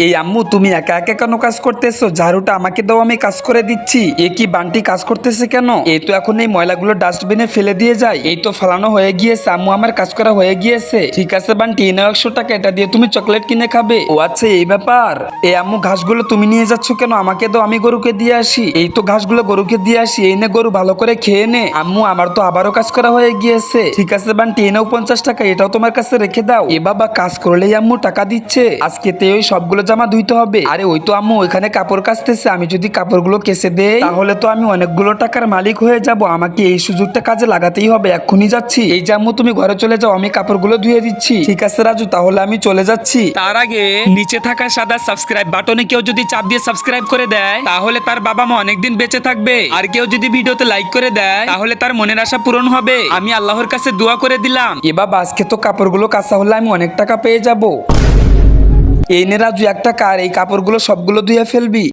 এই আম্মু তুমি একা একা কেন কাজ করতেছো? ঝাড়ুটা আমাকে দাও, আমি কাজ করে দিচ্ছি। এ কি বান্টি কাজ করতেছে কেন? এই তো এখন এই ময়লাগুলো ডাস্টবিনে ফেলে দিয়ে যায়। এই তো ফালানো হয়ে গিয়েছে, আম্মু আমার কাজ করা হয়ে গিয়েছে। ঠিক আছে বান্টি, এই নাও 100 টাকা, এটা দিয়ে তুমি চকলেট কিনে খাবে। ও আচ্ছা এই ব্যাপার। এই আম্মু ঘাসগুলো তুমি নিয়ে যাচ্ছ কেন? আমাকে দাও, আমি গরুকে দিয়ে আসি। এই তো ঘাসগুলো গরুকে দিয়ে আসি। এই নে গরু ভালো করে খেয়ে নে। আম্মু আমার তো আবারও কাজ করা হয়ে গিয়েছে। ঠিক আছে বান্টি, এই নাও 50 টাকা, এটাও তোমার কাছে রেখে দাও। এ বাবা, কাজ করলেই আম্মু টাকা দিচ্ছে। আজকে তে ওই সবগুলো জামা ধুইতে হবে। আরে ওই তো আম্মু ওইখানে কাপড় কাচতেছে, আমি যদি কাপড়গুলো কেচে দেই তাহলে তো আমি অনেকগুলো টাকার মালিক হয়ে যাব। আমাকে এই সুযোগটা কাজে লাগাতেই হবে। এক্ষুনি যাচ্ছি। এই যে আম্মু তুমি ঘরে চলে যাও, আমি কাপড়গুলো ধুয়ে দিচ্ছি। ঠিক আছে রাজু, তাহলে আমি চলে যাচ্ছি। তার আগে নিচে থাকা সাদা সাবস্ক্রাইব বাটনে কেউ যদি চাপ দিয়ে সাবস্ক্রাইব করে দেয় তাহলে তার বাবা মা অনেকদিন বেঁচে থাকবে। আর কেউ যদি ভিডিওতে লাইক করে দেয় তাহলে তার মনের আশা পূরণ হবে। আমি আল্লাহর কাছে দোয়া করে দিলাম। এ বাবা, আজকে তো কাপড়গুলো কাঁচা হলে আমি অনেক টাকা পেয়ে যাব। এই নে রাজু 1 টাকা, আর এই কাপড়গুলো সবগুলো ধুয়ে ফেলবি।